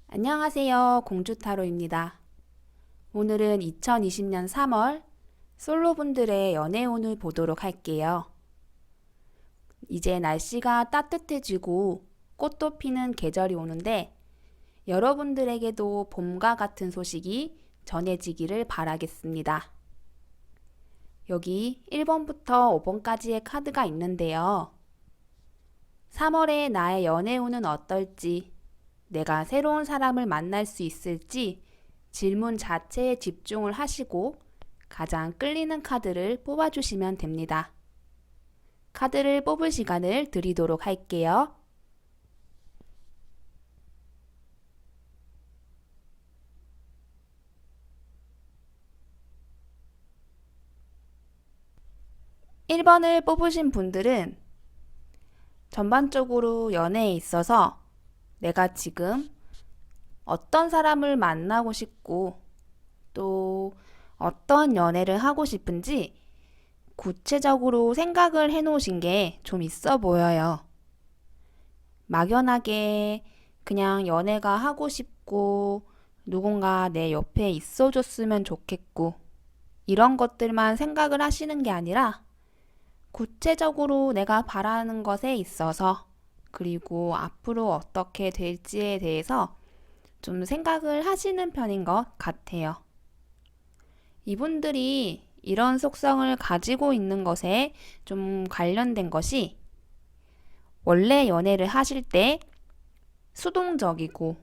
안녕하세요. 공주타로입니다. 오늘은 2020년 3월 솔로분들의 연애운을 보도록 할게요. 이제 날씨가 따뜻해지고 꽃도 피는 계절이 오는데 여러분들에게도 봄과 같은 소식이 전해지기를 바라겠습니다. 여기 1번부터 5번까지의 카드가 있는데요. 3월에 나의 연애운은 어떨지, 내가 새로운 사람을 만날 수 있을지 질문 자체에 집중을 하시고 가장 끌리는 카드를 뽑아주시면 됩니다. 카드를 뽑을 시간을 드리도록 할게요. (1번을) 뽑으신 분들은 전반적으로 연애에 있어서 내가 지금 어떤 사람을 만나고 싶고 또 어떤 연애를 하고 싶은지 구체적으로 생각을 해놓으신 게 좀 있어 보여요. 막연하게 그냥 연애가 하고 싶고 누군가 내 옆에 있어줬으면 좋겠고 이런 것들만 생각을 하시는 게 아니라 구체적으로 내가 바라는 것에 있어서 그리고 앞으로 어떻게 될지에 대해서 좀 생각을 하시는 편인 것 같아요. 이분들이 이런 속성을 가지고 있는 것에 좀 관련된 것이 원래 연애를 하실 때 수동적이고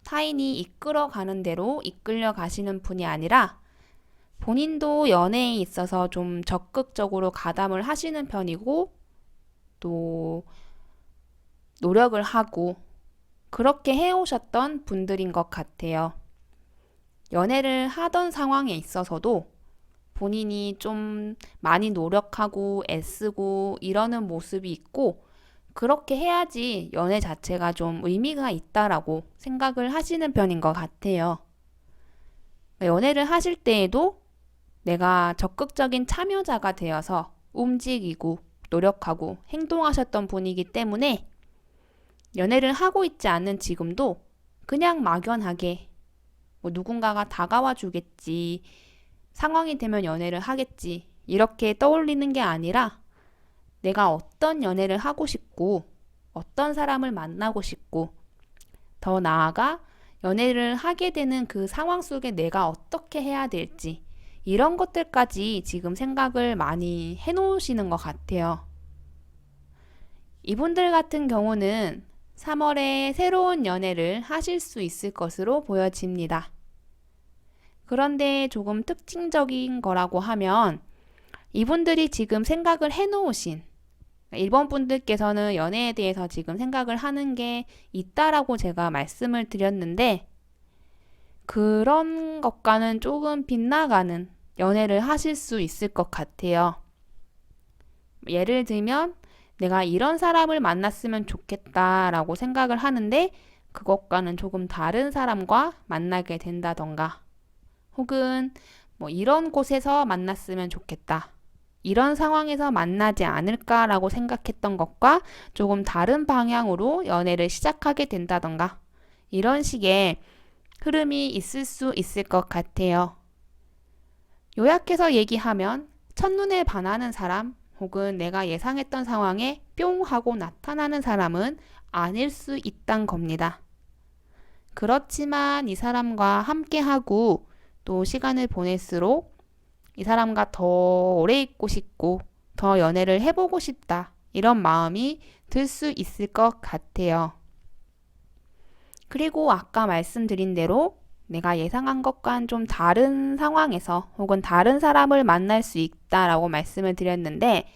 타인이 이끌어가는 대로 이끌려 가시는 분이 아니라 본인도 연애에 있어서 좀 적극적으로 가담을 하시는 편이고 또 노력을 하고 그렇게 해오셨던 분들인 것 같아요. 연애를 하던 상황에 있어서도 본인이 좀 많이 노력하고 애쓰고 이러는 모습이 있고 그렇게 해야지 연애 자체가 좀 의미가 있다라고 생각을 하시는 편인 것 같아요. 연애를 하실 때에도 내가 적극적인 참여자가 되어서 움직이고 노력하고 행동하셨던 분이기 때문에 연애를 하고 있지 않는 지금도 그냥 막연하게 누군가가 다가와 주겠지, 상황이 되면 연애를 하겠지 이렇게 떠올리는 게 아니라 내가 어떤 연애를 하고 싶고 어떤 사람을 만나고 싶고 더 나아가 연애를 하게 되는 그 상황 속에 내가 어떻게 해야 될지 이런 것들까지 지금 생각을 많이 해놓으시는 것 같아요. 이분들 같은 경우는 3월에 새로운 연애를 하실 수 있을 것으로 보여집니다. 그런데 조금 특징적인 거라고 하면 이분들이 지금 생각을 해놓으신 1번 분들께서는 연애에 대해서 지금 생각을 하는 게 있다라고 제가 말씀을 드렸는데 그런 것과는 조금 빗나가는 연애를 하실 수 있을 것 같아요. 예를 들면 내가 이런 사람을 만났으면 좋겠다라고 생각을 하는데 그것과는 조금 다른 사람과 만나게 된다던가 혹은 이런 곳에서 만났으면 좋겠다. 이런 상황에서 만나지 않을까라고 생각했던 것과 조금 다른 방향으로 연애를 시작하게 된다던가 이런 식의 흐름이 있을 수 있을 것 같아요. 요약해서 얘기하면 첫눈에 반하는 사람 혹은 내가 예상했던 상황에 뿅 하고 나타나는 사람은 아닐 수 있단 겁니다. 그렇지만 이 사람과 함께하고 또 시간을 보낼수록 이 사람과 더 오래 있고 싶고 더 연애를 해보고 싶다 이런 마음이 들 수 있을 것 같아요. 그리고 아까 말씀드린 대로 내가 예상한 것과는 좀 다른 상황에서 혹은 다른 사람을 만날 수 있다라고 말씀을 드렸는데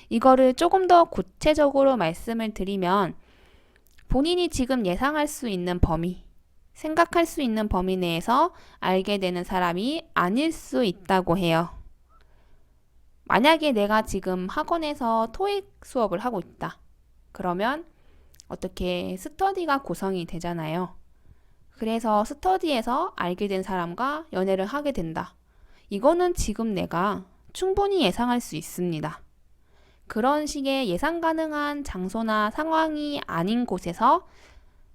이거를 조금 더 구체적으로 말씀을 드리면 본인이 지금 예상할 수 있는 범위, 생각할 수 있는 범위 내에서 알게 되는 사람이 아닐 수 있다고 해요. 만약에 내가 지금 학원에서 토익 수업을 하고 있다. 그러면 어떻게 스터디가 구성이 되잖아요. 그래서 스터디에서 알게 된 사람과 연애를 하게 된다. 이거는 지금 내가 충분히 예상할 수 있습니다. 그런 식의 예상 가능한 장소나 상황이 아닌 곳에서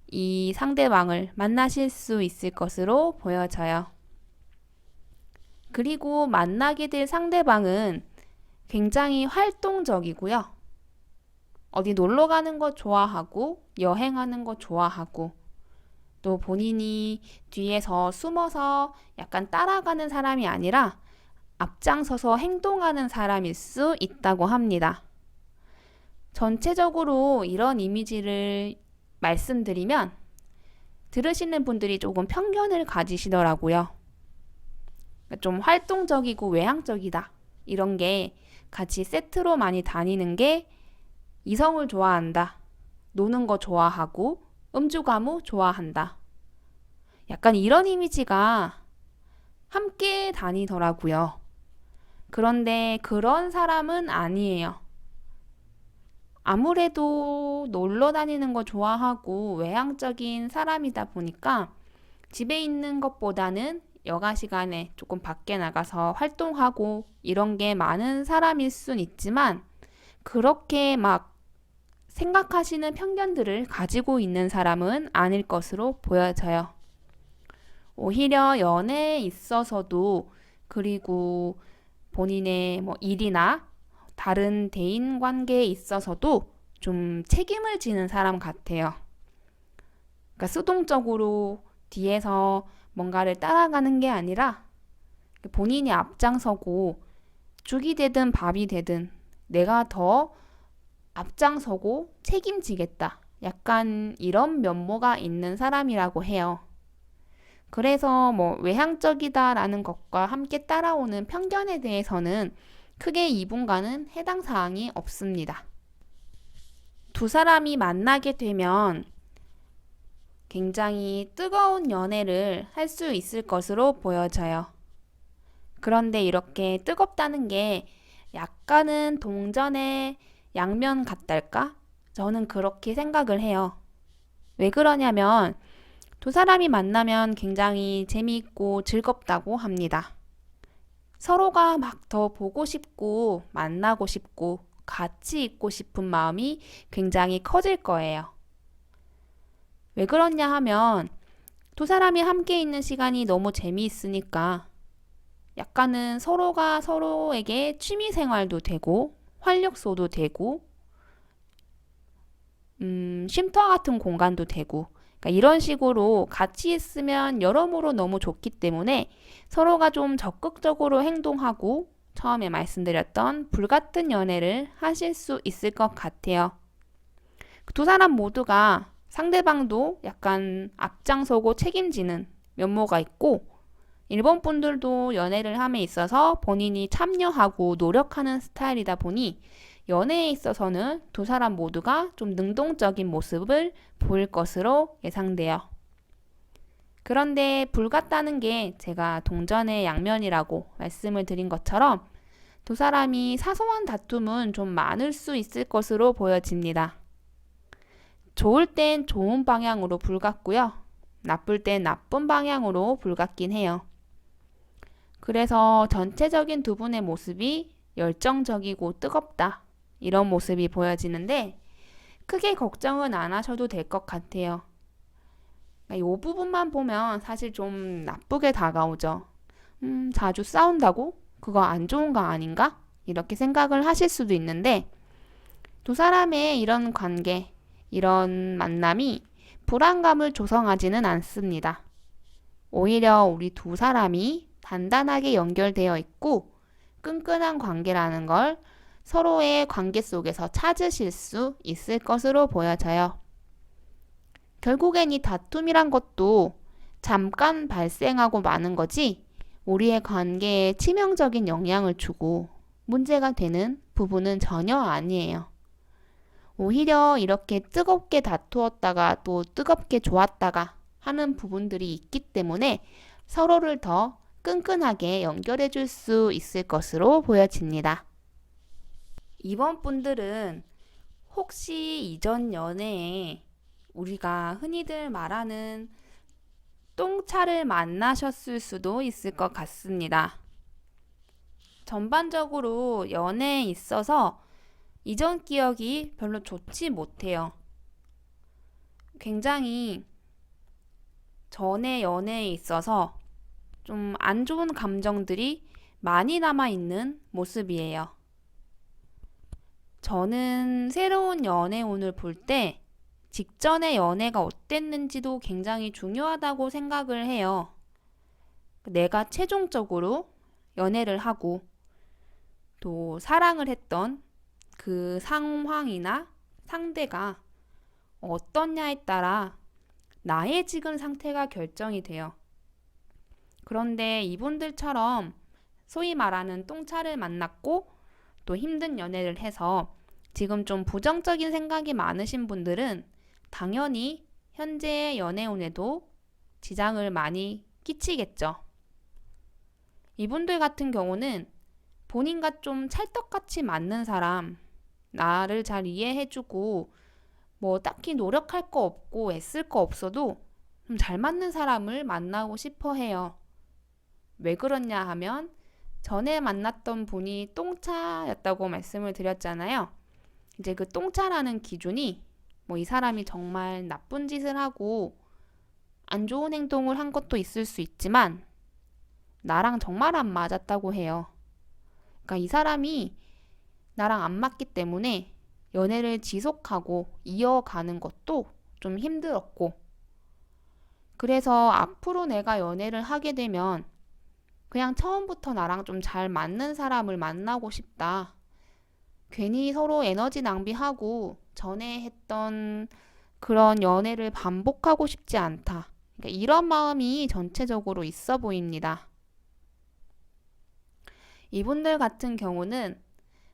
이 상대방을 만나실 수 있을 것으로 보여져요. 그리고 만나게 될 상대방은 굉장히 활동적이고요. 어디 놀러 가는 거 좋아하고 여행하는 거 좋아하고 또 본인이 뒤에서 숨어서 약간 따라가는 사람이 아니라 앞장서서 행동하는 사람일 수 있다고 합니다. 전체적으로 이런 이미지를 말씀드리면 들으시는 분들이 조금 편견을 가지시더라고요. 좀 활동적이고 외향적이다. 이런 게 같이 세트로 많이 다니는 게 이성을 좋아한다. 노는 거 좋아하고 음주가무 좋아한다. 약간 이런 이미지가 함께 다니더라고요. 그런데 그런 사람은 아니에요. 아무래도 놀러 다니는 거 좋아하고 외향적인 사람이다 보니까 집에 있는 것보다는 여가 시간에 조금 밖에 나가서 활동하고 이런 게 많은 사람일 순 있지만 그렇게 막 생각하시는 편견들을 가지고 있는 사람은 아닐 것으로 보여져요. 오히려 연애에 있어서도 그리고 본인의 뭐 일이나 다른 대인 관계에 있어서도 좀 책임을 지는 사람 같아요. 그러니까 수동적으로 뒤에서 뭔가를 따라가는 게 아니라 본인이 앞장서고 죽이 되든 밥이 되든 내가 더 앞장서고 책임지겠다. 약간 이런 면모가 있는 사람이라고 해요. 그래서 뭐 외향적이다라는 것과 함께 따라오는 편견에 대해서는 크게 이분과는 해당 사항이 없습니다. 두 사람이 만나게 되면 굉장히 뜨거운 연애를 할 수 있을 것으로 보여져요. 그런데 이렇게 뜨겁다는 게 약간은 동전의 양면 같달까? 저는 그렇게 생각을 해요. 왜 그러냐면 두 사람이 만나면 굉장히 재미있고 즐겁다고 합니다. 서로가 막 더 보고 싶고 만나고 싶고 같이 있고 싶은 마음이 굉장히 커질 거예요. 왜 그러냐 하면 두 사람이 함께 있는 시간이 너무 재미있으니까 약간은 서로가 서로에게 취미 생활도 되고 활력소도 되고 쉼터 같은 공간도 되고 그러니까 이런 식으로 같이 있으면 여러모로 너무 좋기 때문에 서로가 좀 적극적으로 행동하고 처음에 말씀드렸던 불같은 연애를 하실 수 있을 것 같아요. 두 사람 모두가 상대방도 약간 앞장서고 책임지는 면모가 있고 일본 분들도 연애를 함에 있어서 본인이 참여하고 노력하는 스타일이다 보니 연애에 있어서는 두 사람 모두가 좀 능동적인 모습을 보일 것으로 예상돼요. 그런데 불같다는 게 제가 동전의 양면이라고 말씀을 드린 것처럼 두 사람이 사소한 다툼은 좀 많을 수 있을 것으로 보여집니다. 좋을 땐 좋은 방향으로 불같고요. 나쁠 땐 나쁜 방향으로 불같긴 해요. 그래서 전체적인 두 분의 모습이 열정적이고 뜨겁다. 이런 모습이 보여지는데 크게 걱정은 안 하셔도 될 것 같아요. 이 부분만 보면 사실 좀 나쁘게 다가오죠. 자주 싸운다고? 그거 안 좋은 거 아닌가? 이렇게 생각을 하실 수도 있는데 두 사람의 이런 관계, 이런 만남이 불안감을 조성하지는 않습니다. 오히려 우리 두 사람이 단단하게 연결되어 있고 끈끈한 관계라는 걸 서로의 관계 속에서 찾으실 수 있을 것으로 보여져요. 결국엔 이 다툼이란 것도 잠깐 발생하고 마는 거지 우리의 관계에 치명적인 영향을 주고 문제가 되는 부분은 전혀 아니에요. 오히려 이렇게 뜨겁게 다투었다가 또 뜨겁게 좋았다가 하는 부분들이 있기 때문에 서로를 더 끈끈하게 연결해 줄 수 있을 것으로 보여집니다. 이번 분들은 혹시 이전 연애에 우리가 흔히들 말하는 똥차를 만나셨을 수도 있을 것 같습니다. 전반적으로 연애에 있어서 이전 기억이 별로 좋지 못해요. 굉장히 전의 연애에 있어서 좀 안 좋은 감정들이 많이 남아있는 모습이에요. 저는 새로운 연애운을 볼 때 직전의 연애가 어땠는지도 굉장히 중요하다고 생각을 해요. 내가 최종적으로 연애를 하고 또 사랑을 했던 그 상황이나 상대가 어떠냐에 따라 나의 지금 상태가 결정이 돼요. 그런데 이분들처럼 소위 말하는 똥차를 만났고 또 힘든 연애를 해서 지금 좀 부정적인 생각이 많으신 분들은 당연히 현재의 연애운에도 지장을 많이 끼치겠죠. 이분들 같은 경우는 본인과 좀 찰떡같이 맞는 사람, 나를 잘 이해해주고 뭐 딱히 노력할 거 없고 애쓸 거 없어도 좀 잘 맞는 사람을 만나고 싶어 해요. 왜 그러냐 하면 전에 만났던 분이 똥차였다고 말씀을 드렸잖아요. 이제 그 똥차라는 기준이 뭐 이 사람이 정말 나쁜 짓을 하고 안 좋은 행동을 한 것도 있을 수 있지만 나랑 정말 안 맞았다고 해요. 그러니까 이 사람이 나랑 안 맞기 때문에 연애를 지속하고 이어가는 것도 좀 힘들었고, 그래서 앞으로 내가 연애를 하게 되면 그냥 처음부터 나랑 좀 잘 맞는 사람을 만나고 싶다. 괜히 서로 에너지 낭비하고 전에 했던 그런 연애를 반복하고 싶지 않다. 그러니까 이런 마음이 전체적으로 있어 보입니다. 이분들 같은 경우는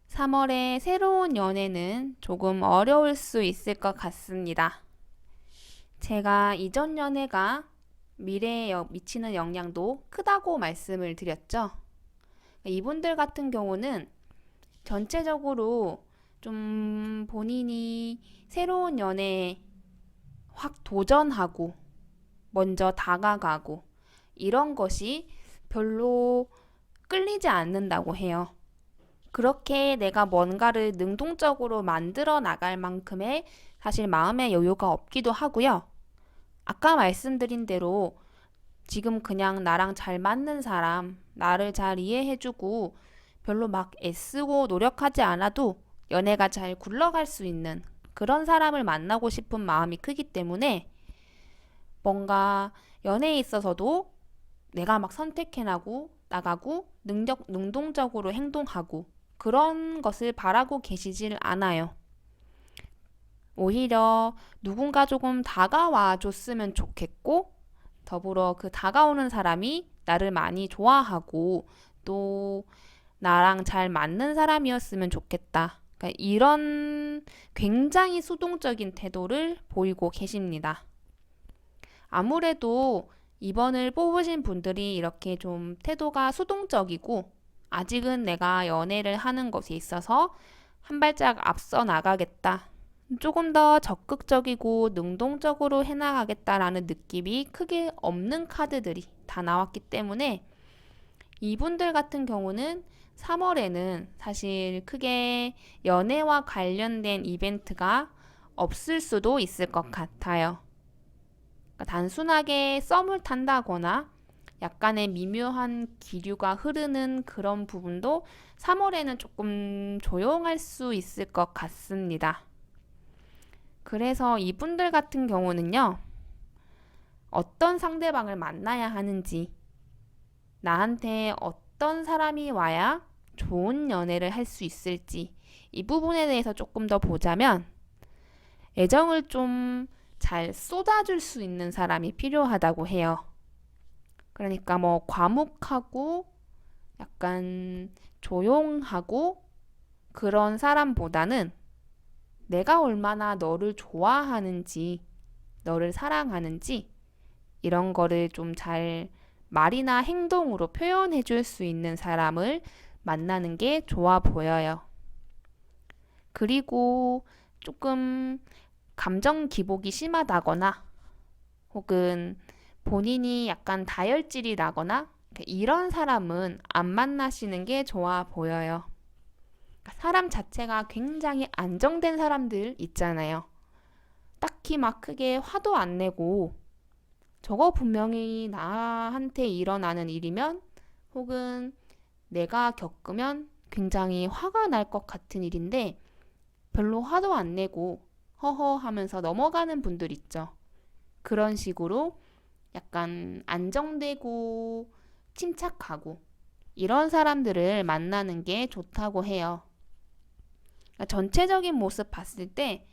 3월에 새로운 연애는 조금 어려울 수 있을 것 같습니다. 제가 이전 연애가 미래에 미치는 영향도 크다고 말씀을 드렸죠. 이분들 같은 경우는 전체적으로 좀 본인이 새로운 연애에 확 도전하고 먼저 다가가고 이런 것이 별로 끌리지 않는다고 해요. 그렇게 내가 뭔가를 능동적으로 만들어 나갈 만큼의 사실 마음의 여유가 없기도 하고요. 아까 말씀드린 대로 지금 그냥 나랑 잘 맞는 사람, 나를 잘 이해해주고 별로 막 애쓰고 노력하지 않아도 연애가 잘 굴러갈 수 있는 그런 사람을 만나고 싶은 마음이 크기 때문에 뭔가 연애에 있어서도 내가 막 선택해 나가고 능동적으로 행동하고 그런 것을 바라고 계시질 않아요. 오히려 누군가 조금 다가와 줬으면 좋겠고 더불어 그 다가오는 사람이 나를 많이 좋아하고 또 나랑 잘 맞는 사람이었으면 좋겠다. 그러니까 이런 굉장히 수동적인 태도를 보이고 계십니다. 아무래도 2번을 뽑으신 분들이 이렇게 좀 태도가 수동적이고 아직은 내가 연애를 하는 것에 있어서 한 발짝 앞서 나가겠다. 조금 더 적극적이고 능동적으로 해나가겠다라는 느낌이 크게 없는 카드들이 다 나왔기 때문에 이분들 같은 경우는 3월에는 사실 크게 연애와 관련된 이벤트가 없을 수도 있을 것 같아요. 그러니까 단순하게 썸을 탄다거나 약간의 미묘한 기류가 흐르는 그런 부분도 3월에는 조금 조용할 수 있을 것 같습니다. 그래서 이분들 같은 경우는요, 어떤 상대방을 만나야 하는지, 나한테 어떤 사람이 와야 좋은 연애를 할 수 있을지, 이 부분에 대해서 조금 더 보자면, 애정을 좀 잘 쏟아줄 수 있는 사람이 필요하다고 해요. 그러니까 뭐 과묵하고 약간 조용하고 그런 사람보다는 내가 얼마나 너를 좋아하는지, 너를 사랑하는지 이런 거를 좀 잘 말이나 행동으로 표현해 줄 수 있는 사람을 만나는 게 좋아 보여요. 그리고 조금 감정 기복이 심하다거나 혹은 본인이 약간 다혈질이 나거나 이런 사람은 안 만나시는 게 좋아 보여요. 사람 자체가 굉장히 안정된 사람들 있잖아요. 딱히 막 크게 화도 안 내고 저거 분명히 나한테 일어나는 일이면 혹은 내가 겪으면 굉장히 화가 날 것 같은 일인데 별로 화도 안 내고 허허 하면서 넘어가는 분들 있죠. 그런 식으로 약간 안정되고 침착하고 이런 사람들을 만나는 게 좋다고 해요. 그러니까 전체적인 모습 봤을 때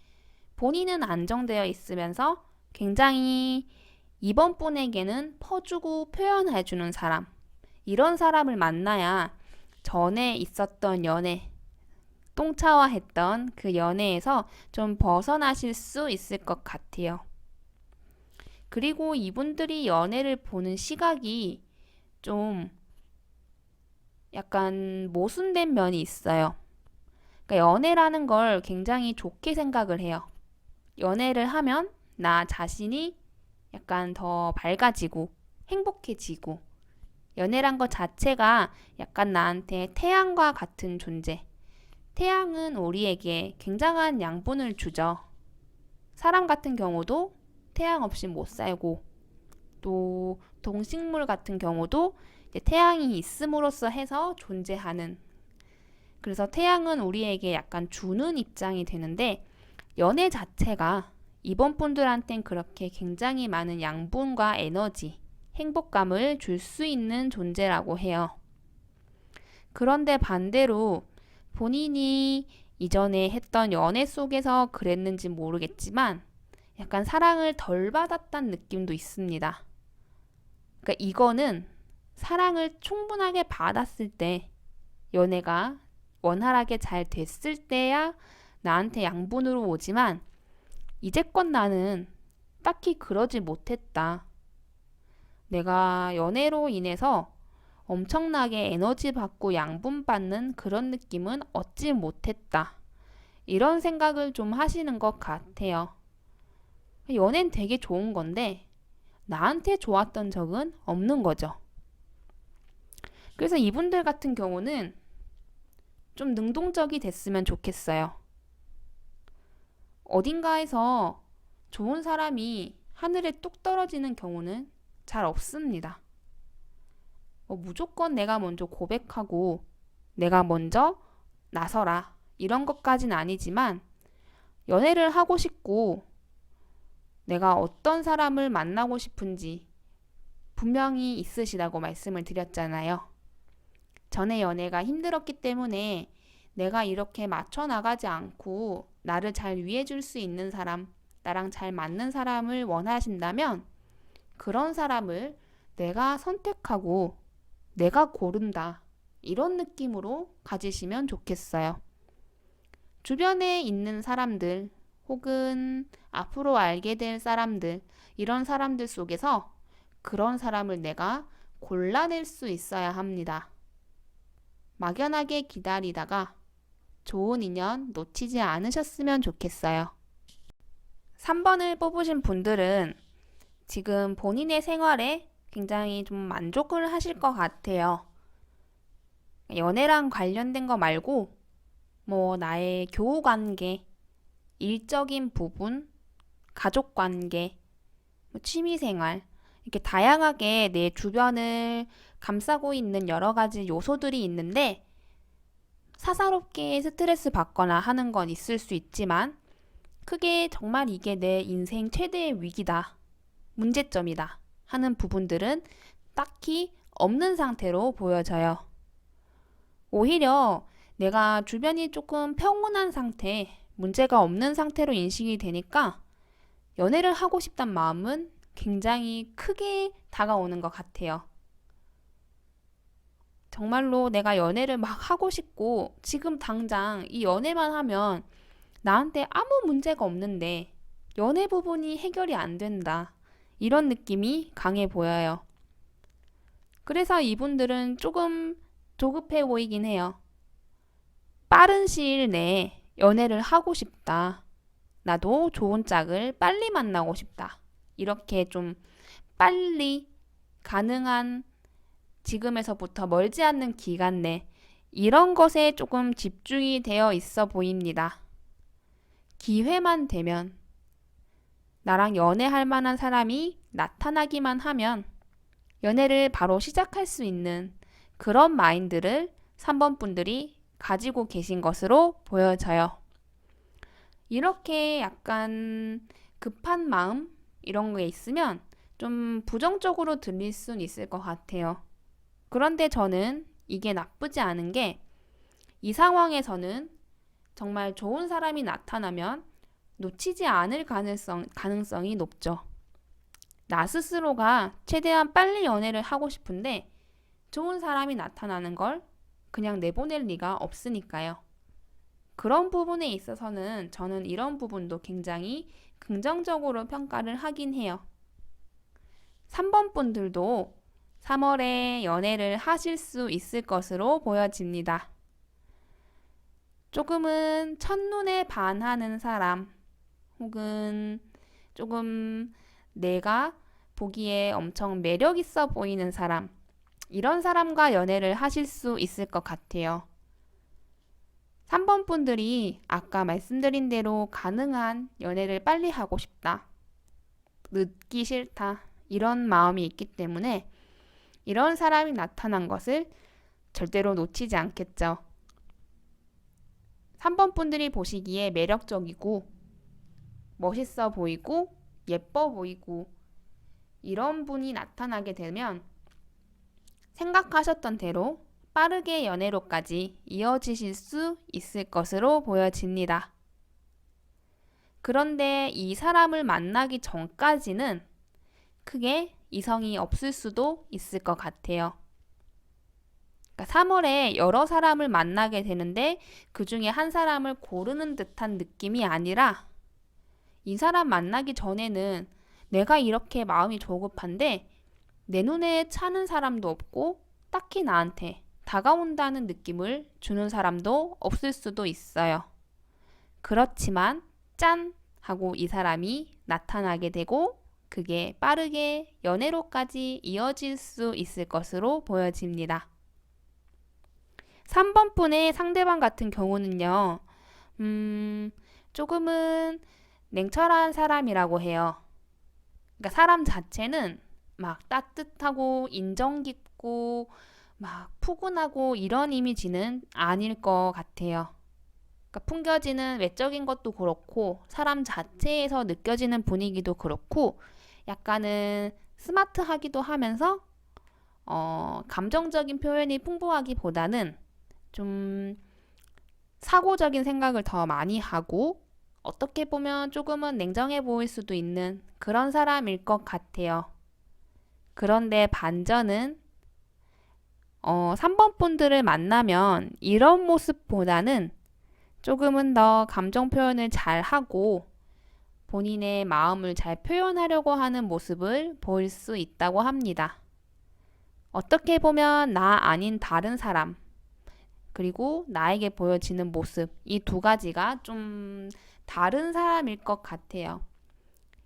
본인은 안정되어 있으면서 굉장히 이번 분에게는 퍼주고 표현해주는 사람, 이런 사람을 만나야 전에 있었던 연애, 똥차화했던 그 연애에서 좀 벗어나실 수 있을 것 같아요. 그리고 이분들이 연애를 보는 시각이 좀 약간 모순된 면이 있어요. 그러니까 연애라는 걸 굉장히 좋게 생각을 해요. 연애를 하면 나 자신이 약간 더 밝아지고 행복해지고 연애란 것 자체가 약간 나한테 태양과 같은 존재. 태양은 우리에게 굉장한 양분을 주죠. 사람 같은 경우도 태양 없이 못 살고 또 동식물 같은 경우도 태양이 있음으로써 해서 존재하는, 그래서 태양은 우리에게 약간 주는 입장이 되는데 연애 자체가 이번 분들한텐 그렇게 굉장히 많은 양분과 에너지, 행복감을 줄 수 있는 존재라고 해요. 그런데 반대로 본인이 이전에 했던 연애 속에서 그랬는지 모르겠지만 약간 사랑을 덜 받았다는 느낌도 있습니다. 그러니까 이거는 사랑을 충분하게 받았을 때, 연애가 원활하게 잘 됐을 때야 나한테 양분으로 오지만 이제껏 나는 딱히 그러지 못했다. 내가 연애로 인해서 엄청나게 에너지 받고 양분 받는 그런 느낌은 얻지 못했다. 이런 생각을 좀 하시는 것 같아요. 연애는 되게 좋은 건데 나한테 좋았던 적은 없는 거죠. 그래서 이분들 같은 경우는 좀 능동적이 됐으면 좋겠어요. 어딘가에서 좋은 사람이 하늘에 뚝 떨어지는 경우는 잘 없습니다. 무조건 내가 먼저 고백하고 내가 먼저 나서라 이런 것까진 아니지만 연애를 하고 싶고 내가 어떤 사람을 만나고 싶은지 분명히 있으시다고 말씀을 드렸잖아요. 전에 연애가 힘들었기 때문에 내가 이렇게 맞춰 나가지 않고 나를 잘 위해줄 수 있는 사람, 나랑 잘 맞는 사람을 원하신다면 그런 사람을 내가 선택하고 내가 고른다. 이런 느낌으로 가지시면 좋겠어요. 주변에 있는 사람들 혹은 앞으로 알게 될 사람들, 이런 사람들 속에서 그런 사람을 내가 골라낼 수 있어야 합니다. 막연하게 기다리다가 좋은 인연 놓치지 않으셨으면 좋겠어요. 3번을 뽑으신 분들은 지금 본인의 생활에 굉장히 좀 만족을 하실 것 같아요. 연애랑 관련된 거 말고 나의 교우 관계, 일적인 부분, 가족 관계, 취미 생활, 이렇게 다양하게 내 주변을 감싸고 있는 여러 가지 요소들이 있는데 사사롭게 스트레스 받거나 하는 건 있을 수 있지만 크게 정말 이게 내 인생 최대의 위기다, 문제점이다 하는 부분들은 딱히 없는 상태로 보여져요. 오히려 내가 주변이 조금 평온한 상태, 문제가 없는 상태로 인식이 되니까 연애를 하고 싶단 마음은 굉장히 크게 다가오는 것 같아요. 정말로 내가 연애를 막 하고 싶고 지금 당장 이 연애만 하면 나한테 아무 문제가 없는데 연애 부분이 해결이 안 된다. 이런 느낌이 강해 보여요. 그래서 이분들은 조금 조급해 보이긴 해요. 빠른 시일 내에 연애를 하고 싶다. 나도 좋은 짝을 빨리 만나고 싶다. 이렇게 좀 빨리 가능한 지금에서부터 멀지 않는 기간 내 이런 것에 조금 집중이 되어 있어 보입니다. 기회만 되면 나랑 연애할 만한 사람이 나타나기만 하면 연애를 바로 시작할 수 있는 그런 마인드를 3번 분들이 가지고 계신 것으로 보여져요. 이렇게 약간 급한 마음 이런 게 있으면 좀 부정적으로 들릴 순 있을 것 같아요. 그런데 저는 이게 나쁘지 않은 게 이 상황에서는 정말 좋은 사람이 나타나면 놓치지 않을 가능성이 높죠. 나 스스로가 최대한 빨리 연애를 하고 싶은데 좋은 사람이 나타나는 걸 그냥 내보낼 리가 없으니까요. 그런 부분에 있어서는 저는 이런 부분도 굉장히 긍정적으로 평가를 하긴 해요. 3번 분들도 3월에 연애를 하실 수 있을 것으로 보여집니다. 조금은 첫눈에 반하는 사람, 혹은 조금 내가 보기에 엄청 매력 있어 보이는 사람, 이런 사람과 연애를 하실 수 있을 것 같아요. 3번 분들이 아까 말씀드린 대로 가능한 연애를 빨리 하고 싶다, 늦기 싫다, 이런 마음이 있기 때문에 이런 사람이 나타난 것을 절대로 놓치지 않겠죠. 3번 분들이 보시기에 매력적이고 멋있어 보이고 예뻐 보이고 이런 분이 나타나게 되면 생각하셨던 대로 빠르게 연애로까지 이어지실 수 있을 것으로 보여집니다. 그런데 이 사람을 만나기 전까지는 크게 이성이 없을 수도 있을 것 같아요. 그러니까 3월에 여러 사람을 만나게 되는데 그 중에 한 사람을 고르는 듯한 느낌이 아니라 이 사람 만나기 전에는 내가 이렇게 마음이 조급한데 내 눈에 차는 사람도 없고 딱히 나한테 다가온다는 느낌을 주는 사람도 없을 수도 있어요. 그렇지만 짠! 하고 이 사람이 나타나게 되고 그게 빠르게 연애로까지 이어질 수 있을 것으로 보여집니다. 3번 분의 상대방 같은 경우는요, 조금은 냉철한 사람이라고 해요. 그러니까 사람 자체는 막 따뜻하고 인정 깊고 막 푸근하고 이런 이미지는 아닐 것 같아요. 그러니까 풍겨지는 외적인 것도 그렇고 사람 자체에서 느껴지는 분위기도 그렇고 약간은 스마트하기도 하면서 감정적인 표현이 풍부하기보다는 좀 사고적인 생각을 더 많이 하고 어떻게 보면 조금은 냉정해 보일 수도 있는 그런 사람일 것 같아요. 그런데 반전은 3번 분들을 만나면 이런 모습보다는 조금은 더 감정 표현을 잘 하고 본인의 마음을 잘 표현하려고 하는 모습을 보일 수 있다고 합니다. 어떻게 보면 나 아닌 다른 사람, 그리고 나에게 보여지는 모습, 이 두 가지가 좀 다른 사람일 것 같아요.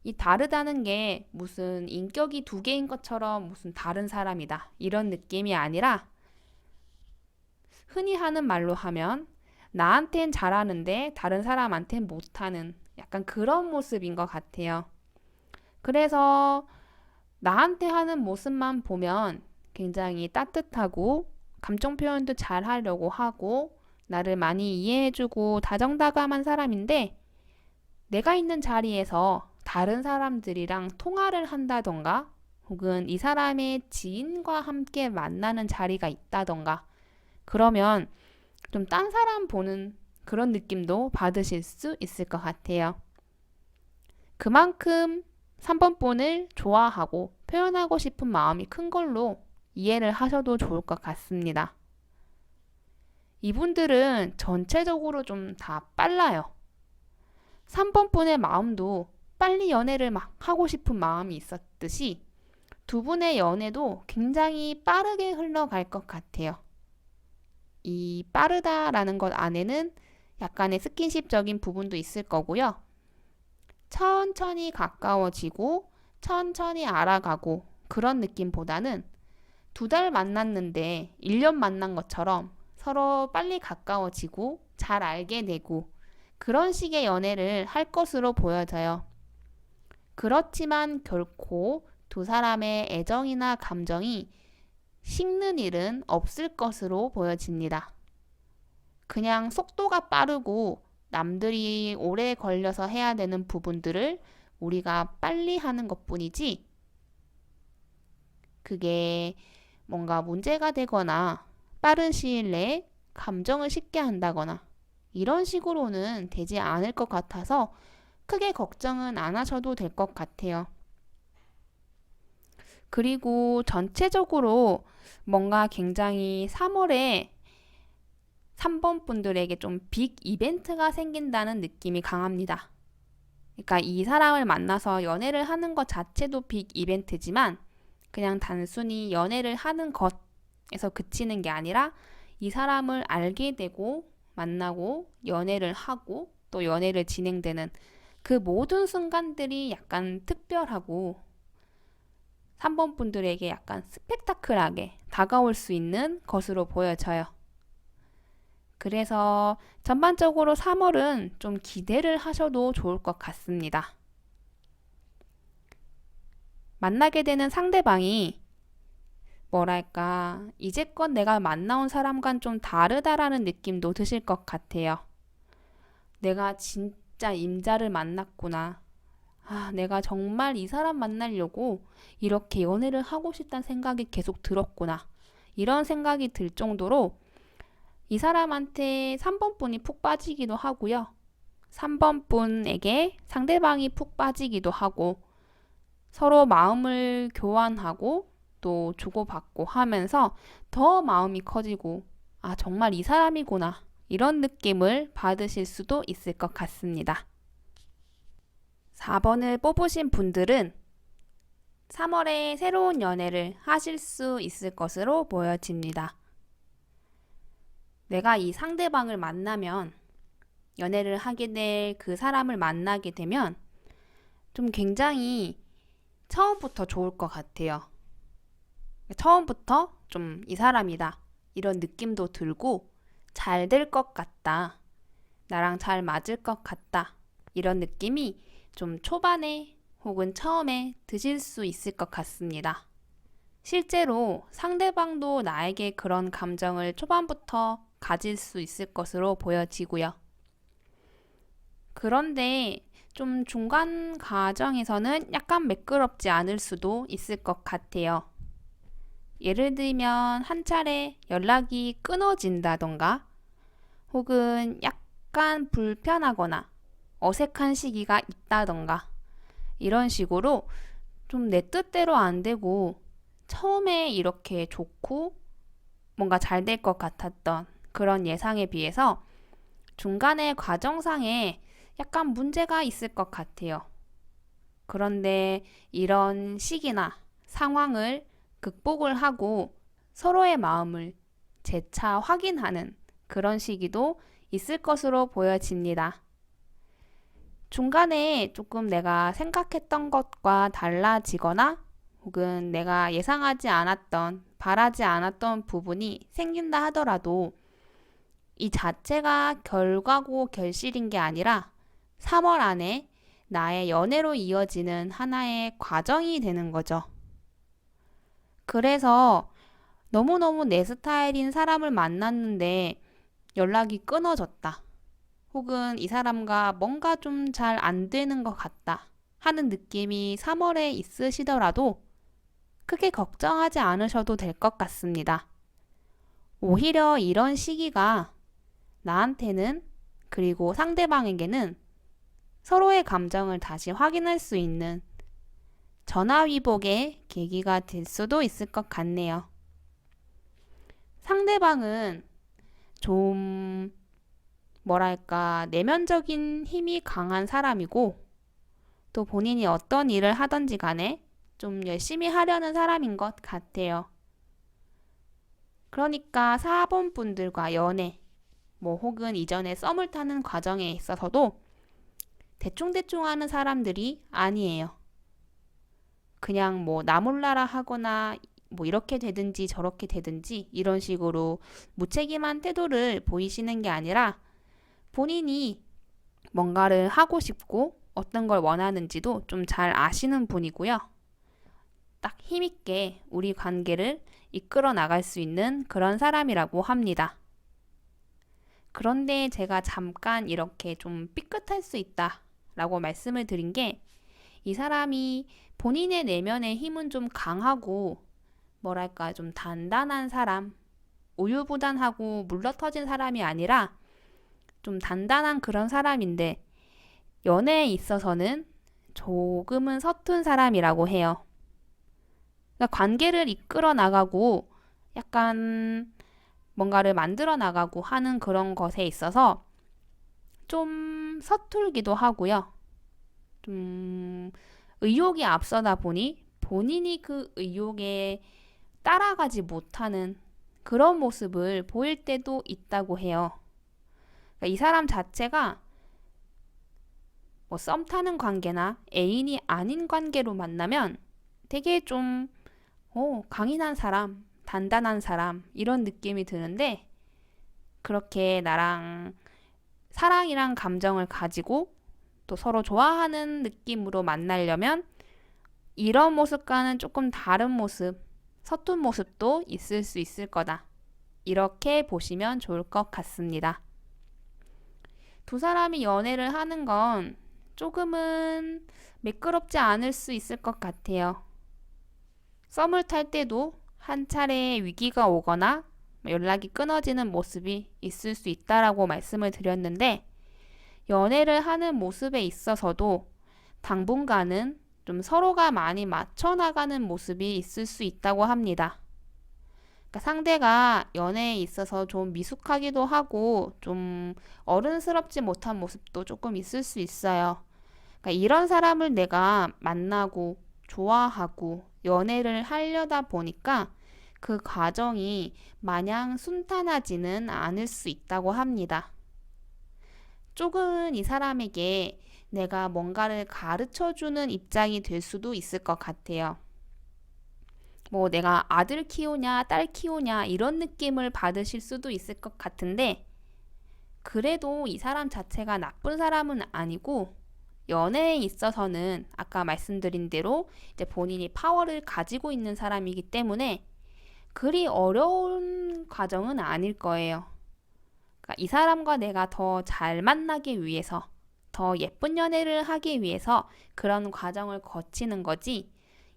이 다르다는 게 무슨 인격이 두 개인 것처럼 무슨 다른 사람이다, 이런 느낌이 아니라 흔히 하는 말로 하면 나한텐 잘하는데 다른 사람한텐 못하는 약간 그런 모습인 것 같아요. 그래서 나한테 하는 모습만 보면 굉장히 따뜻하고 감정 표현도 잘 하려고 하고 나를 많이 이해해주고 다정다감한 사람인데 내가 있는 자리에서 다른 사람들이랑 통화를 한다던가 혹은 이 사람의 지인과 함께 만나는 자리가 있다던가 그러면 좀 딴 사람 보는 그런 느낌도 받으실 수 있을 것 같아요. 그만큼 3번 본을 좋아하고 표현하고 싶은 마음이 큰 걸로 이해를 하셔도 좋을 것 같습니다. 이분들은 전체적으로 좀 다 빨라요. 3번 분의 마음도 빨리 연애를 막 하고 싶은 마음이 있었듯이 두 분의 연애도 굉장히 빠르게 흘러갈 것 같아요. 이 빠르다라는 것 안에는 약간의 스킨십적인 부분도 있을 거고요. 천천히 가까워지고 천천히 알아가고 그런 느낌보다는 2달 만났는데 1년 만난 것처럼 서로 빨리 가까워지고 잘 알게 되고 그런 식의 연애를 할 것으로 보여져요. 그렇지만 결코 두 사람의 애정이나 감정이 식는 일은 없을 것으로 보여집니다. 그냥 속도가 빠르고 남들이 오래 걸려서 해야 되는 부분들을 우리가 빨리 하는 것뿐이지, 그게 뭔가 문제가 되거나 빠른 시일 내에 감정을 식게 한다거나 이런 식으로는 되지 않을 것 같아서 크게 걱정은 안 하셔도 될 것 같아요. 그리고 전체적으로 뭔가 굉장히 3월에 3번 분들에게 좀 빅 이벤트가 생긴다는 느낌이 강합니다. 그러니까 이 사람을 만나서 연애를 하는 것 자체도 빅 이벤트지만 그냥 단순히 연애를 하는 것에서 그치는 게 아니라 이 사람을 알게 되고 만나고 연애를 하고 또 연애를 진행되는 그 모든 순간들이 약간 특별하고 3번 분들에게 약간 스펙타클하게 다가올 수 있는 것으로 보여져요. 그래서 전반적으로 3월은 좀 기대를 하셔도 좋을 것 같습니다. 만나게 되는 상대방이 뭐랄까, 이제껏 내가 만나온 사람과는 좀 다르다라는 느낌도 드실 것 같아요. 내가 진짜 임자를 만났구나. 내가 정말 이 사람 만나려고 이렇게 연애를 하고 싶다는 생각이 계속 들었구나. 이런 생각이 들 정도로 이 사람한테 3번 분이 푹 빠지기도 하고요. 3번 분에게 상대방이 푹 빠지기도 하고 서로 마음을 교환하고 또 주고받고 하면서 더 마음이 커지고 정말 이 사람이구나. 이런 느낌을 받으실 수도 있을 것 같습니다. 4번을 뽑으신 분들은 3월에 새로운 연애를 하실 수 있을 것으로 보여집니다. 내가 이 상대방을 만나면, 연애를 하게 될 그 사람을 만나게 되면 좀 굉장히 처음부터 좋을 것 같아요. 처음부터 좀 이 사람이다. 이런 느낌도 들고 잘 될 것 같다. 나랑 잘 맞을 것 같다. 이런 느낌이 좀 초반에 혹은 처음에 드실 수 있을 것 같습니다. 실제로 상대방도 나에게 그런 감정을 초반부터 가질 수 있을 것으로 보여지고요. 그런데 좀 중간 과정에서는 약간 매끄럽지 않을 수도 있을 것 같아요. 예를 들면 한 차례 연락이 끊어진다던가 혹은 약간 불편하거나 어색한 시기가 있다던가 이런 식으로 좀 내 뜻대로 안 되고 처음에 이렇게 좋고 뭔가 잘 될 것 같았던 그런 예상에 비해서 중간의 과정상에 약간 문제가 있을 것 같아요. 그런데 이런 시기나 상황을 극복을 하고 서로의 마음을 재차 확인하는 그런 시기도 있을 것으로 보여집니다. 중간에 조금 내가 생각했던 것과 달라지거나 혹은 내가 예상하지 않았던, 바라지 않았던 부분이 생긴다 하더라도 이 자체가 결과고 결실인 게 아니라 3월 안에 나의 연애로 이어지는 하나의 과정이 되는 거죠. 그래서 너무너무 내 스타일인 사람을 만났는데 연락이 끊어졌다. 혹은 이 사람과 뭔가 좀 잘 안 되는 것 같다 하는 느낌이 3월에 있으시더라도 크게 걱정하지 않으셔도 될 것 같습니다. 오히려 이런 시기가 나한테는 그리고 상대방에게는 서로의 감정을 다시 확인할 수 있는 전화위복의 계기가 될 수도 있을 것 같네요. 상대방은 좀 뭐랄까 내면적인 힘이 강한 사람이고 또 본인이 어떤 일을 하든지 간에 좀 열심히 하려는 사람인 것 같아요. 그러니까 4번 분들과 연애 혹은 이전에 썸을 타는 과정에 있어서도 대충대충 하는 사람들이 아니에요. 그냥 나 몰라라 하거나 이렇게 되든지 저렇게 되든지 이런 식으로 무책임한 태도를 보이시는 게 아니라 본인이 뭔가를 하고 싶고 어떤 걸 원하는지도 좀 잘 아시는 분이고요. 딱 힘있게 우리 관계를 이끌어 나갈 수 있는 그런 사람이라고 합니다. 그런데 제가 잠깐 이렇게 좀 삐끗할 수 있다 라고 말씀을 드린 게, 이 사람이 본인의 내면의 힘은 좀 강하고 뭐랄까 좀 단단한 사람, 우유부단하고 물러터진 사람이 아니라 좀 단단한 그런 사람인데 연애에 있어서는 조금은 서툰 사람이라고 해요. 그러니까 관계를 이끌어 나가고 약간 뭔가를 만들어 나가고 하는 그런 것에 있어서 좀 서툴기도 하고요. 좀 의욕이 앞서다 보니 본인이 그 의욕에 따라가지 못하는 그런 모습을 보일 때도 있다고 해요. 그러니까 이 사람 자체가 뭐 썸 타는 관계나 애인이 아닌 관계로 만나면 되게 좀 강인한 사람, 단단한 사람 이런 느낌이 드는데, 그렇게 나랑 사랑이란 감정을 가지고 또 서로 좋아하는 느낌으로 만나려면 이런 모습과는 조금 다른 모습, 서툰 모습도 있을 수 있을 거다. 이렇게 보시면 좋을 것 같습니다. 두 사람이 연애를 하는 건 조금은 매끄럽지 않을 수 있을 것 같아요. 썸을 탈 때도 한 차례 위기가 오거나 연락이 끊어지는 모습이 있을 수 있다라고 말씀을 드렸는데, 연애를 하는 모습에 있어서도 당분간은 좀 서로가 많이 맞춰 나가는 모습이 있을 수 있다고 합니다. 그러니까 상대가 연애에 있어서 좀 미숙하기도 하고 좀 어른스럽지 못한 모습도 조금 있을 수 있어요. 그러니까 이런 사람을 내가 만나고 좋아하고 연애를 하려다 보니까 그 과정이 마냥 순탄하지는 않을 수 있다고 합니다. 조금 이 사람에게 내가 뭔가를 가르쳐주는 입장이 될 수도 있을 것 같아요. 뭐 내가 아들 키우냐, 딸 키우냐 이런 느낌을 받으실 수도 있을 것 같은데, 그래도 이 사람 자체가 나쁜 사람은 아니고 연애에 있어서는 아까 말씀드린 대로 이제 본인이 파워를 가지고 있는 사람이기 때문에 그리 어려운 과정은 아닐 거예요. 그러니까 이 사람과 내가 더 잘 만나기 위해서, 더 예쁜 연애를 하기 위해서 그런 과정을 거치는 거지,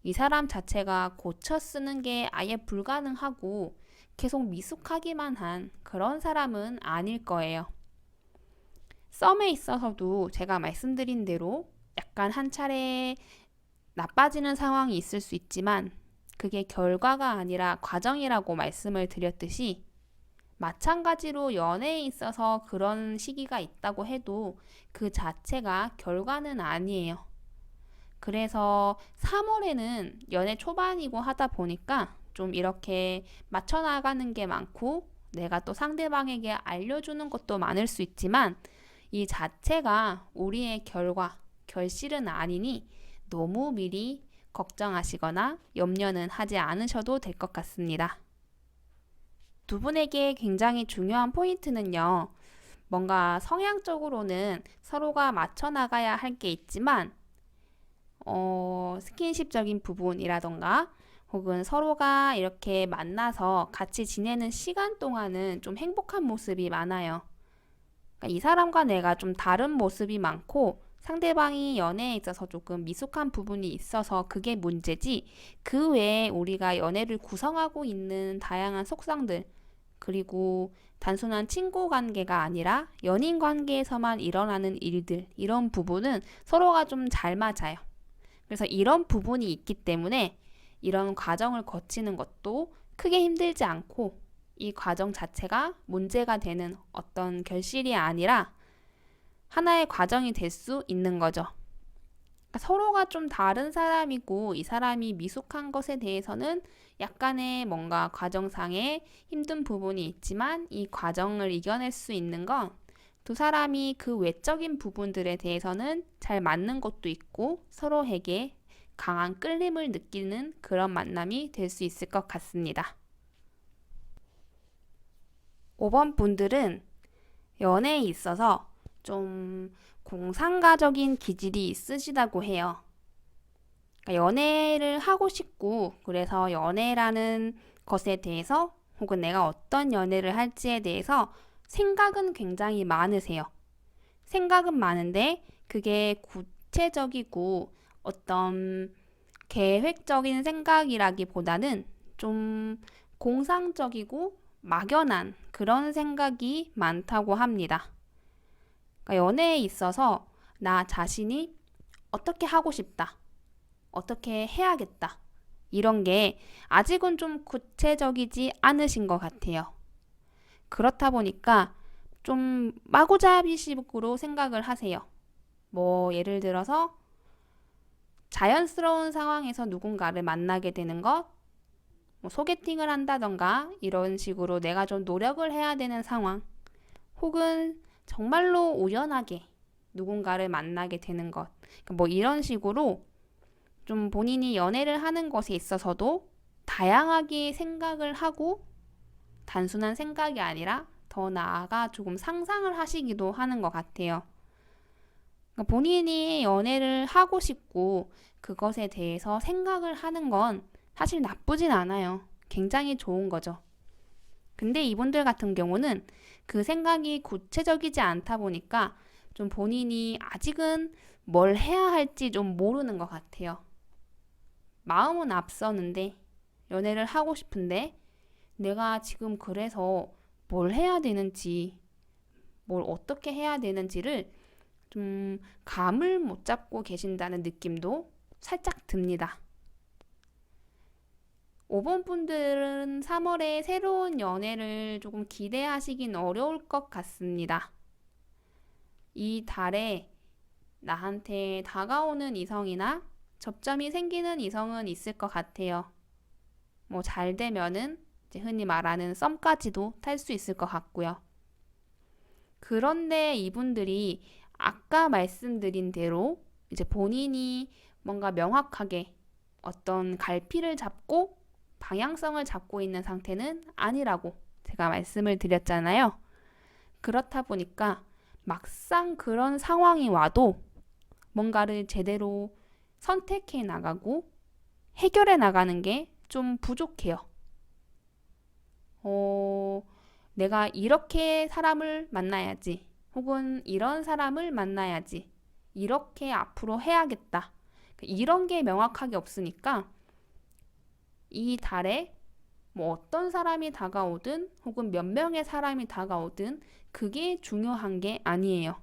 이 사람 자체가 고쳐 쓰는 게 아예 불가능하고 계속 미숙하기만 한 그런 사람은 아닐 거예요. 썸에 있어서도 제가 말씀드린 대로 약간 한 차례 나빠지는 상황이 있을 수 있지만 그게 결과가 아니라 과정이라고 말씀을 드렸듯이, 마찬가지로 연애에 있어서 그런 시기가 있다고 해도 그 자체가 결과는 아니에요. 그래서 3월에는 연애 초반이고 하다 보니까 좀 이렇게 맞춰 나가는 게 많고 내가 또 상대방에게 알려주는 것도 많을 수 있지만, 이 자체가 우리의 결과, 결실은 아니니 너무 미리 걱정하시거나 염려는 하지 않으셔도 될 것 같습니다. 두 분에게 굉장히 중요한 포인트는요, 뭔가 성향적으로는 서로가 맞춰 나가야 할 게 있지만 스킨십적인 부분이라던가 혹은 서로가 이렇게 만나서 같이 지내는 시간 동안은 좀 행복한 모습이 많아요. 그러니까 이 사람과 내가 좀 다른 모습이 많고 상대방이 연애에 있어서 조금 미숙한 부분이 있어서 그게 문제지, 그 외에 우리가 연애를 구성하고 있는 다양한 속성들, 그리고 단순한 친구 관계가 아니라 연인 관계에서만 일어나는 일들, 이런 부분은 서로가 좀 잘 맞아요. 그래서 이런 부분이 있기 때문에 이런 과정을 거치는 것도 크게 힘들지 않고 이 과정 자체가 문제가 되는 어떤 결실이 아니라 하나의 과정이 될 수 있는 거죠. 그러니까 서로가 좀 다른 사람이고 이 사람이 미숙한 것에 대해서는 약간의 뭔가 과정상의 힘든 부분이 있지만, 이 과정을 이겨낼 수 있는 건 두 사람이 그 외적인 부분들에 대해서는 잘 맞는 것도 있고 서로에게 강한 끌림을 느끼는 그런 만남이 될 수 있을 것 같습니다. 5번 분들은 연애에 있어서 좀 공상가적인 기질이 있으시다고 해요. 그러니까 연애를 하고 싶고, 그래서 연애라는 것에 대해서 혹은 내가 어떤 연애를 할지에 대해서 생각은 굉장히 많으세요. 생각은 많은데 그게 구체적이고 어떤 계획적인 생각이라기보다는 좀 공상적이고 막연한 그런 생각이 많다고 합니다. 그러니까 연애에 있어서 나 자신이 어떻게 하고 싶다, 어떻게 해야겠다, 이런 게 아직은 좀 구체적이지 않으신 것 같아요. 그렇다 보니까 좀 마구잡이식으로 생각을 하세요. 뭐 예를 들어서 자연스러운 상황에서 누군가를 만나게 되는 것, 뭐 소개팅을 한다던가 이런 식으로 내가 좀 노력을 해야 되는 상황, 혹은 정말로 우연하게 누군가를 만나게 되는 것, 그러니까 뭐 이런 식으로 좀 본인이 연애를 하는 것에 있어서도 다양하게 생각을 하고 단순한 생각이 아니라 더 나아가 조금 상상을 하시기도 하는 것 같아요. 그러니까 본인이 연애를 하고 싶고 그것에 대해서 생각을 하는 건 사실 나쁘진 않아요. 굉장히 좋은 거죠. 근데 이분들 같은 경우는 그 생각이 구체적이지 않다 보니까 좀 본인이 아직은 뭘 해야 할지 좀 모르는 것 같아요. 마음은 앞서는데 연애를 하고 싶은데 내가 지금 그래서 뭘 해야 되는지, 뭘 어떻게 해야 되는지를 좀 감을 못 잡고 계신다는 느낌도 살짝 듭니다. 5번 분들은 3월에 새로운 연애를 조금 기대하시긴 어려울 것 같습니다. 이 달에 나한테 다가오는 이성이나 접점이 생기는 이성은 있을 것 같아요. 뭐 잘 되면은 이제 흔히 말하는 썸까지도 탈 수 있을 것 같고요. 그런데 이분들이 아까 말씀드린 대로 이제 본인이 뭔가 명확하게 어떤 갈피를 잡고 방향성을 잡고 있는 상태는 아니라고 제가 말씀을 드렸잖아요. 그렇다 보니까 막상 그런 상황이 와도 뭔가를 제대로 선택해 나가고 해결해 나가는 게 좀 부족해요. 내가 이렇게 사람을 만나야지, 혹은 이런 사람을 만나야지, 이렇게 앞으로 해야겠다. 이런 게 명확하게 없으니까 이 달에 뭐 어떤 사람이 다가오든 혹은 몇 명의 사람이 다가오든 그게 중요한 게 아니에요.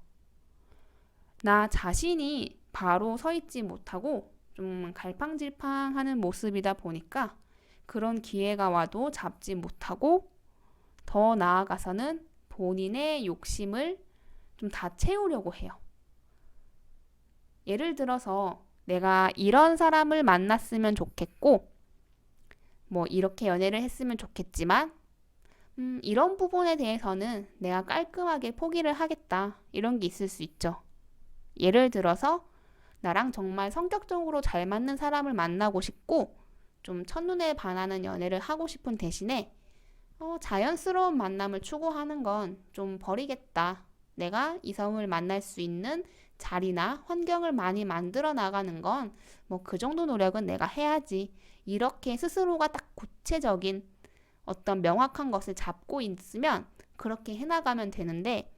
나 자신이 바로 서 있지 못하고 좀 갈팡질팡하는 모습이다 보니까 그런 기회가 와도 잡지 못하고 더 나아가서는 본인의 욕심을 좀 다 채우려고 해요. 예를 들어서 내가 이런 사람을 만났으면 좋겠고 뭐 이렇게 연애를 했으면 좋겠지만 이런 부분에 대해서는 내가 깔끔하게 포기를 하겠다. 이런 게 있을 수 있죠. 예를 들어서 나랑 정말 성격적으로 잘 맞는 사람을 만나고 싶고 좀 첫눈에 반하는 연애를 하고 싶은 대신에 자연스러운 만남을 추구하는 건 좀 버리겠다. 내가 이성을 만날 수 있는 자리나 환경을 많이 만들어 나가는 건 뭐 그 정도 노력은 내가 해야지. 이렇게 스스로가 딱 구체적인 어떤 명확한 것을 잡고 있으면 그렇게 해나가면 되는데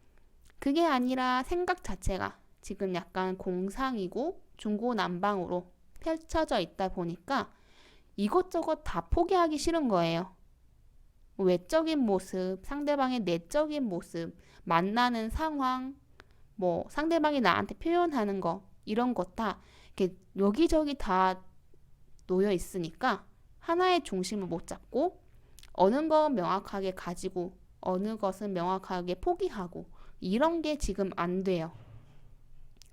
그게 아니라 생각 자체가 지금 약간 공상이고 중구난방으로 펼쳐져 있다 보니까 이것저것 다 포기하기 싫은 거예요. 외적인 모습, 상대방의 내적인 모습, 만나는 상황, 뭐 상대방이 나한테 표현하는 거 이런 것 다 이렇게 여기저기 다 놓여 있으니까 하나의 중심을 못 잡고 어느 건 명확하게 가지고 어느 것은 명확하게 포기하고 이런 게 지금 안 돼요.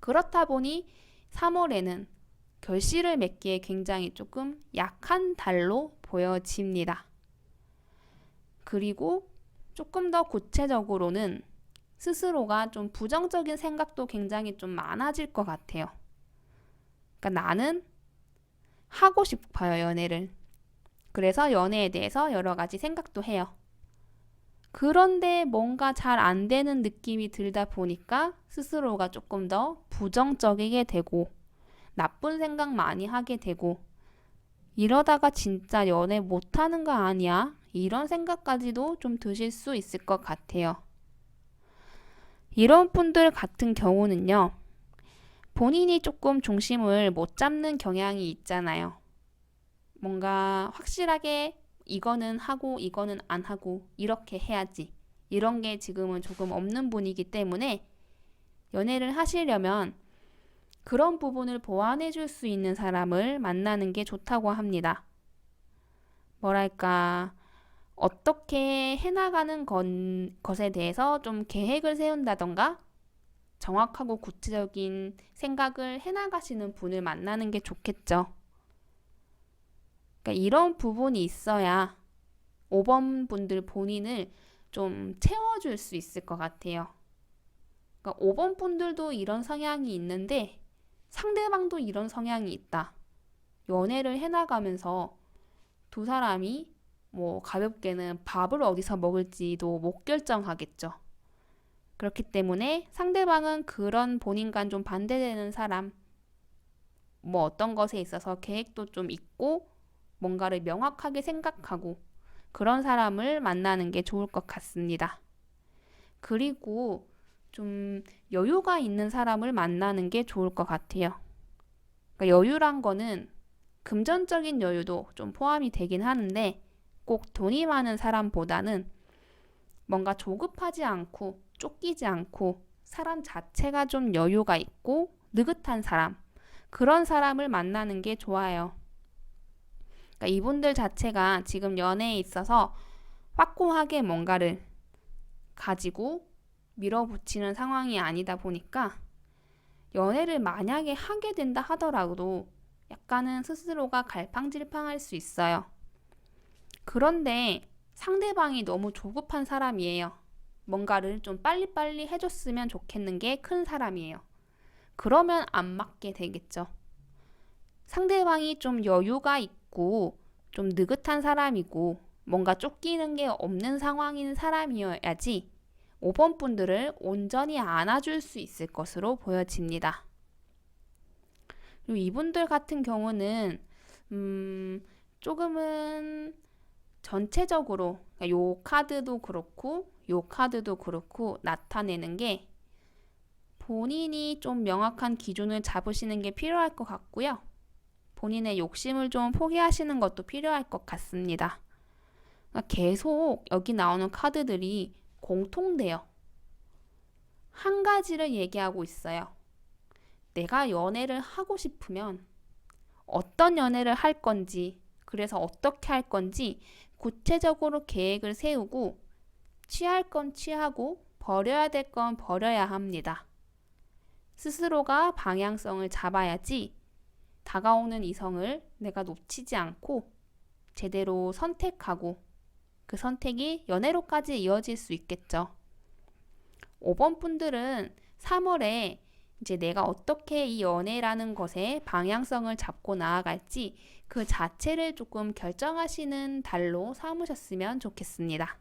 그렇다 보니 3월에는 결실을 맺기에 굉장히 조금 약한 달로 보여집니다. 그리고 조금 더 구체적으로는 스스로가 좀 부정적인 생각도 굉장히 좀 많아질 것 같아요. 그러니까 나는 하고 싶어요, 연애를. 그래서 연애에 대해서 여러 가지 생각도 해요. 그런데 뭔가 잘 안 되는 느낌이 들다 보니까 스스로가 조금 더 부정적이게 되고 나쁜 생각 많이 하게 되고 이러다가 진짜 연애 못하는 거 아니야? 이런 생각까지도 좀 드실 수 있을 것 같아요. 이런 분들 같은 경우는요, 본인이 조금 중심을 못 잡는 경향이 있잖아요. 뭔가 확실하게 이거는 하고 이거는 안 하고 이렇게 해야지. 이런 게 지금은 조금 없는 분이기 때문에 연애를 하시려면 그런 부분을 보완해 줄 수 있는 사람을 만나는 게 좋다고 합니다. 뭐랄까, 어떻게 해나가는 것에 대해서 좀 계획을 세운다던가 정확하고 구체적인 생각을 해나가시는 분을 만나는 게 좋겠죠. 그러니까 이런 부분이 있어야 5번 분들 본인을 좀 채워줄 수 있을 것 같아요. 그러니까 5번 분들도 이런 성향이 있는데 상대방도 이런 성향이 있다. 연애를 해나가면서 두 사람이 뭐 가볍게는 밥을 어디서 먹을지도 못 결정하겠죠. 그렇기 때문에 상대방은 그런 본인과 좀 반대되는 사람, 뭐 어떤 것에 있어서 계획도 좀 있고 뭔가를 명확하게 생각하고 그런 사람을 만나는 게 좋을 것 같습니다. 그리고 좀 여유가 있는 사람을 만나는 게 좋을 것 같아요. 그러니까 여유란 거는 금전적인 여유도 좀 포함이 되긴 하는데 꼭 돈이 많은 사람보다는 뭔가 조급하지 않고 쫓기지 않고 사람 자체가 좀 여유가 있고 느긋한 사람, 그런 사람을 만나는 게 좋아요. 그러니까 이분들 자체가 지금 연애에 있어서 확고하게 뭔가를 가지고 밀어붙이는 상황이 아니다 보니까 연애를 만약에 하게 된다 하더라도 약간은 스스로가 갈팡질팡할 수 있어요. 그런데 상대방이 너무 조급한 사람이에요. 뭔가를 좀 빨리빨리 해줬으면 좋겠는 게 큰 사람이에요. 그러면 안 맞게 되겠죠. 상대방이 좀 여유가 있고 좀 느긋한 사람이고 뭔가 쫓기는 게 없는 상황인 사람이어야지 5번 분들을 온전히 안아줄 수 있을 것으로 보여집니다. 그리고 이분들 같은 경우는 조금은 전체적으로 요 카드도 그렇고 요 카드도 그렇고 나타내는 게 본인이 좀 명확한 기준을 잡으시는 게 필요할 것 같고요. 본인의 욕심을 좀 포기하시는 것도 필요할 것 같습니다. 계속 여기 나오는 카드들이 공통돼요. 한 가지를 얘기하고 있어요. 내가 연애를 하고 싶으면 어떤 연애를 할 건지, 그래서 어떻게 할 건지 구체적으로 계획을 세우고 취할 건 취하고 버려야 될 건 버려야 합니다. 스스로가 방향성을 잡아야지 다가오는 이성을 내가 놓치지 않고 제대로 선택하고 그 선택이 연애로까지 이어질 수 있겠죠. 5번 분들은 3월에 이제 내가 어떻게 이 연애라는 것에 방향성을 잡고 나아갈지 그 자체를 조금 결정하시는 달로 삼으셨으면 좋겠습니다.